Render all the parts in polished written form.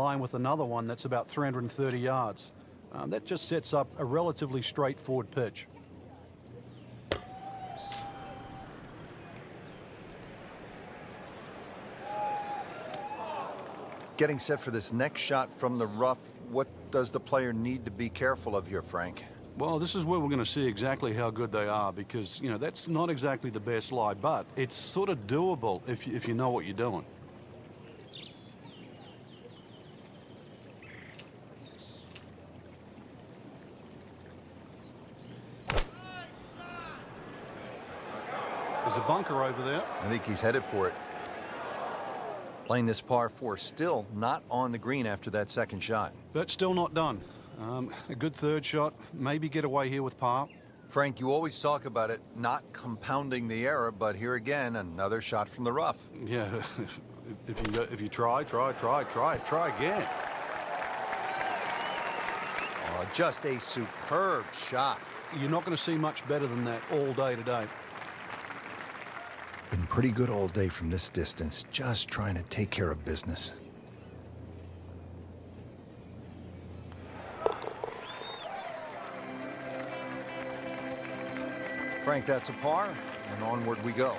line with another one that's about 330 yards. That just sets up a relatively straightforward pitch. Getting set for this next shot from the rough, what does the player need to be careful of here, Frank? Well, this is where we're going to see exactly how good they are, because, you know, that's not exactly the best lie, but it's sort of doable if you know what you're doing. There's a bunker over there. I think he's headed for it. Playing this par 4, still not on the green after that second shot. But still not done. A good third shot, maybe get away here with par. Frank, you always talk about it not compounding the error, but here again, another shot from the rough. Yeah, if you try again. Oh, just a superb shot. You're not going to see much better than that all day today. Been pretty good all day from this distance, just trying to take care of business. Frank, that's a par, and onward we go.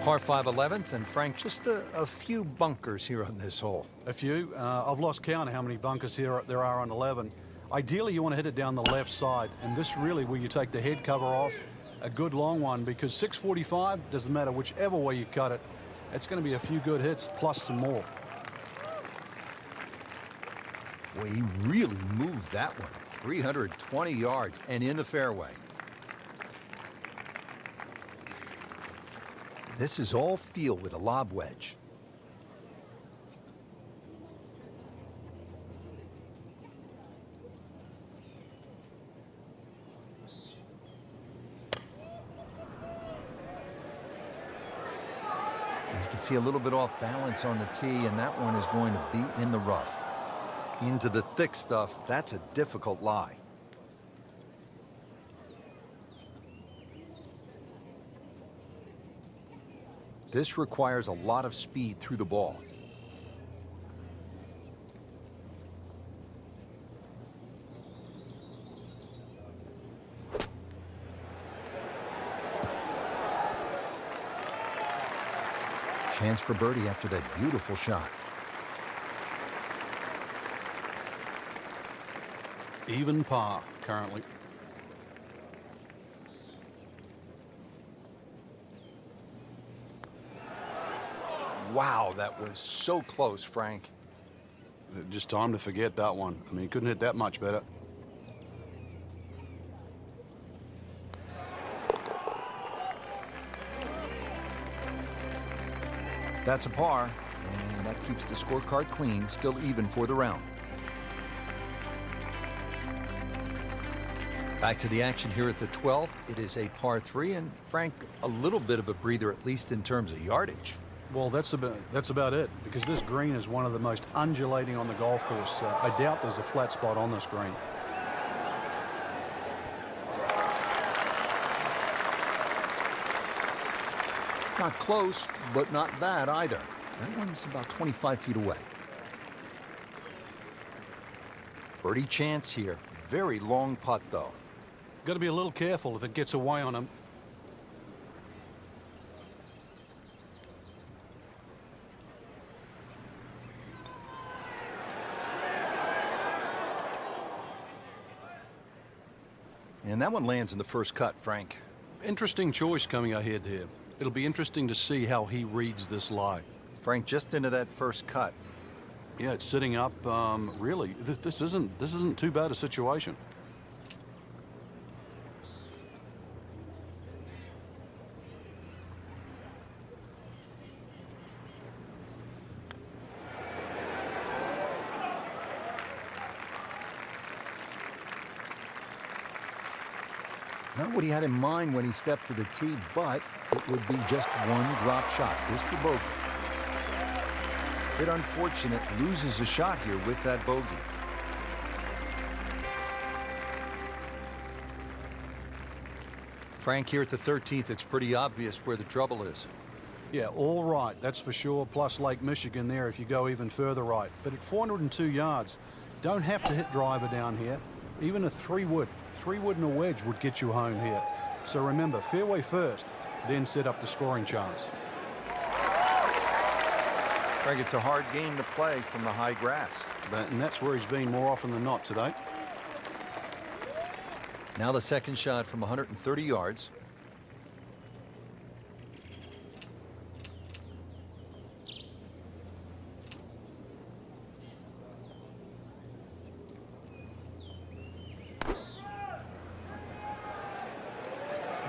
Par 5 11th, and Frank, just a few bunkers here on this hole. A few. I've lost count of how many bunkers there are on 11. Ideally, you want to hit it down the left side, and this really where you take the head cover off, a good long one, because 645, doesn't matter whichever way you cut it, it's going to be a few good hits plus some more. Well, he really moved that one. 320 yards and in the fairway. This is all feel with a lob wedge. You can see a little bit off balance on the tee, and that one is going to be in the rough. Into the thick stuff, that's a difficult lie. This requires a lot of speed through the ball. Chance for birdie after that beautiful shot. Even par currently. Wow, that was so close, Frank. Just time to forget that one. I mean, he couldn't hit that much better. That's a par, and that keeps the scorecard clean, still even for the round. Back to the action here at the 12th. It is a par 3, and Frank, a little bit of a breather, at least in terms of yardage. Well, that's about it, because this green is one of the most undulating on the golf course. I doubt there's a flat spot on this green. Not close, but not bad either. That one's about 25 feet away. Birdie chance here. Very long putt, though. Got to be a little careful if it gets away on him. And that one lands in the first cut, Frank. Interesting choice coming ahead here. It'll be interesting to see how he reads this lie. Frank, just into that first cut. Yeah, it's sitting up. Really, this isn't too bad a situation. Not what he had in mind when he stepped to the tee, but it would be just one drop shot. This for bogey. Bit unfortunate, loses a shot here with that bogey. Frank, here at the 13th, it's pretty obvious where the trouble is. Yeah, all right, that's for sure, plus Lake Michigan there if you go even further right. But at 402 yards, don't have to hit driver down here. Even a three wood and a wedge would get you home here. So remember, fairway first, then set up the scoring chance. Greg, it's a hard game to play from the high grass. And that's where he's been more often than not today. Now the second shot from 130 yards.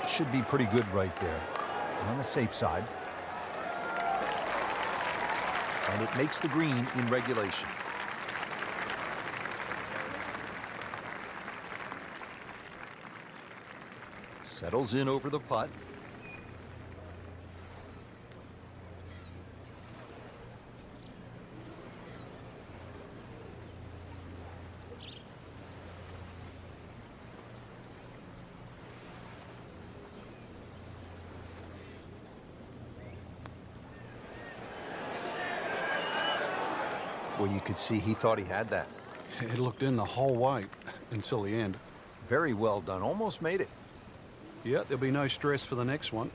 It should be pretty good right there. On the safe side. And it makes the green in regulation. Settles in over the putt. Well, you could see he thought he had that. It looked in the whole way until the end. Very well done. Almost made it. Yeah, there'll be no stress for the next one.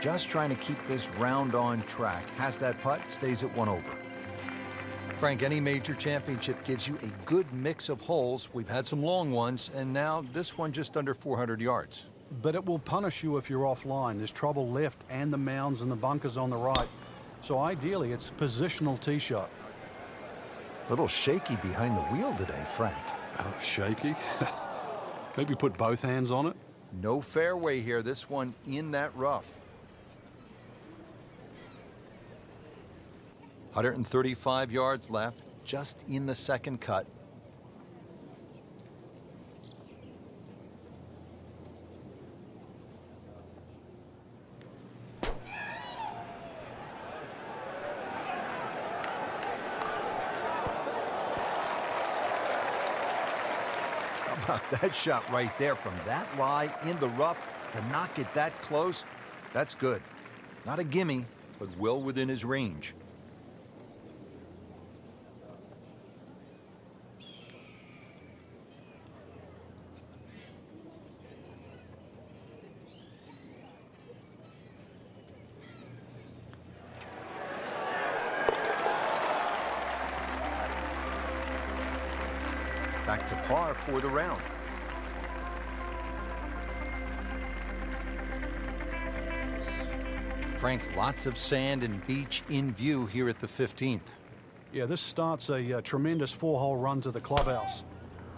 Just trying to keep this round on track. Has that putt, stays at 1 over. Frank, any major championship gives you a good mix of holes. We've had some long ones, and now this one just under 400 yards. But it will punish you if you're offline. There's trouble left and the mounds and the bunkers on the right. So ideally, it's a positional tee shot. Little shaky behind the wheel today, Frank. Shaky? Maybe put both hands on it? No fairway here. This one in that rough. 135 yards left, just in the second cut. That shot right there from that lie in the rough to not get that close. That's good. Not a gimme, but well within his range. Back to par for the round. Frank, lots of sand and beach in view here at the 15th. Yeah, this starts a tremendous 4-hole run to the clubhouse.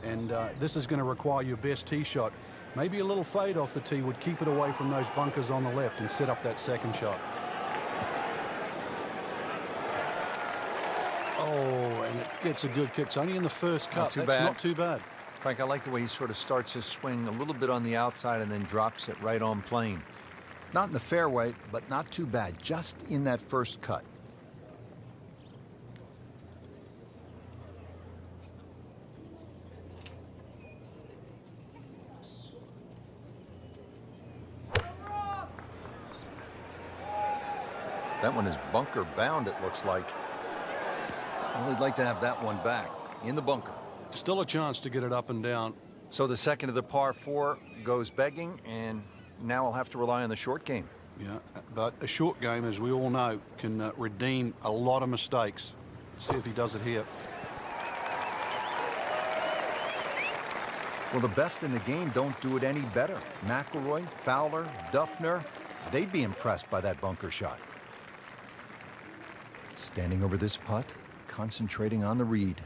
And this is going to require your best tee shot. Maybe a little fade off the tee would keep it away from those bunkers on the left and set up that second shot. Oh, and it gets a good kick. It's only in the first cut. Not too That's bad. not too bad. Frank, I like the way he sort of starts his swing a little bit on the outside and then drops it right on plane. Not in the fairway, but not too bad. Just in that first cut. That one is bunker bound, it looks like. Well, he'd like to have that one back in the bunker. Still a chance to get it up and down. So the second of the par 4 goes begging, and now I'll have to rely on the short game. Yeah, but a short game, as we all know, can redeem a lot of mistakes. See if he does it here. Well, the best in the game don't do it any better. McIlroy, Fowler, Duffner, they'd be impressed by that bunker shot. Standing over this putt, concentrating on the read.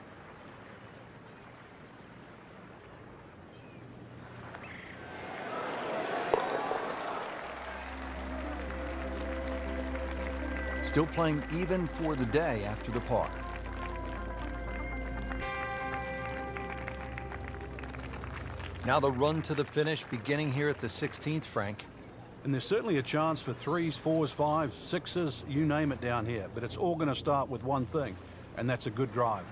Still playing even for the day after the par. Now the run to the finish beginning here at the 16th, Frank. And there's certainly a chance for 3s, 4s, 5s, 6s, you name it down here. But it's all going to start with one thing, and that's a good drive.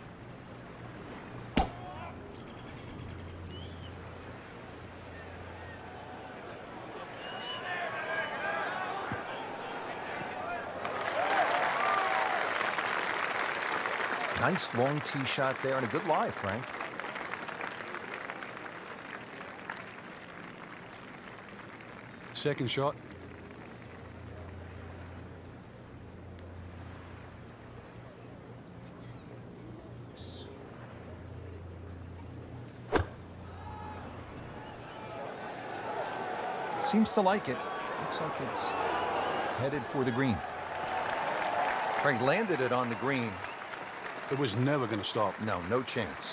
Nice long tee shot there and a good lie, Frank. Second shot. Seems to like it. Looks like it's headed for the green. Frank landed it on the green. It was never going to stop. No, no chance.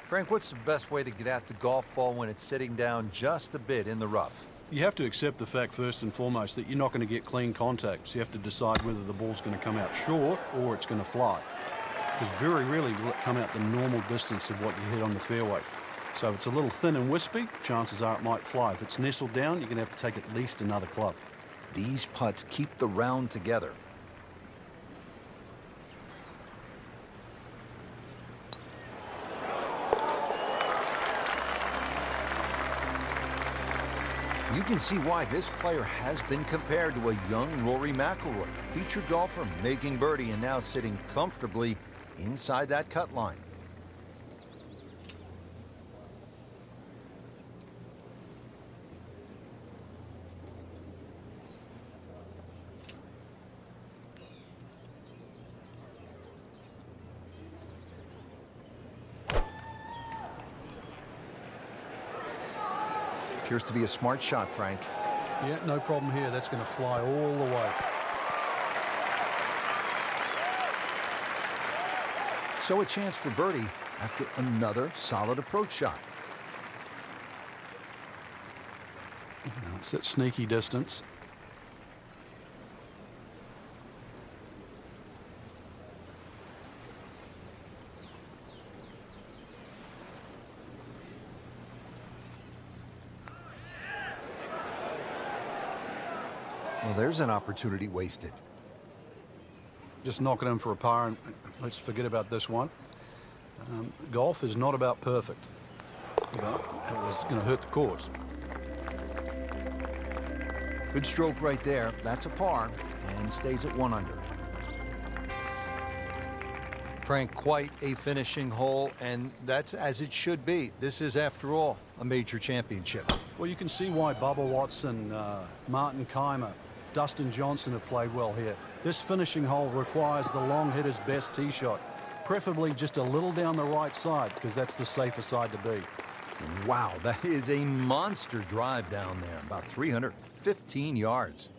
Frank, what's the best way to get at the golf ball when it's sitting down just a bit in the rough? You have to accept the fact first and foremost that you're not going to get clean contact. So you have to decide whether the ball's going to come out short or it's going to fly. Because very rarely will it come out the normal distance of what you hit on the fairway. So if it's a little thin and wispy, chances are it might fly. If it's nestled down, you're going to have to take at least another club. These putts keep the round together. You can see why this player has been compared to a young Rory McIlroy, featured golfer making birdie and now sitting comfortably inside that cut line. Appears to be a smart shot, Frank. Yeah, no problem here. That's going to fly all the way. So a chance for birdie after another solid approach shot. It's that sneaky distance. Well, there's an opportunity wasted. Just knock it in for a par and let's forget about this one. Golf is not about perfect. It's going to hurt the course. Good stroke right there. That's a par and stays at 1 under. Frank, quite a finishing hole, and that's as it should be. This is, after all, a major championship. Well, you can see why Bubba Watson, Martin Keimer, Dustin Johnson have played well here. This finishing hole requires the long hitter's best tee shot, preferably just a little down the right side, because that's the safer side to be. Wow, that is a monster drive down there, about 315 yards.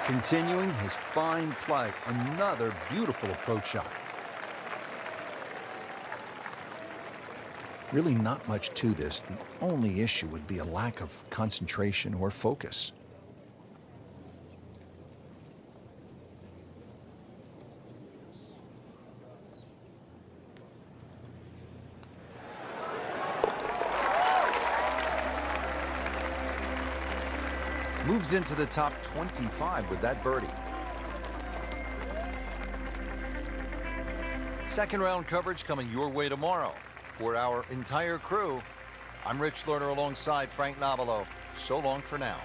Continuing his fine play, another beautiful approach shot. Really not much to this. The only issue would be a lack of concentration or focus. Moves into the top 25 with that birdie. Second round coverage coming your way tomorrow. For our entire crew, I'm Rich Lerner alongside Frank Nobilo. So long for now.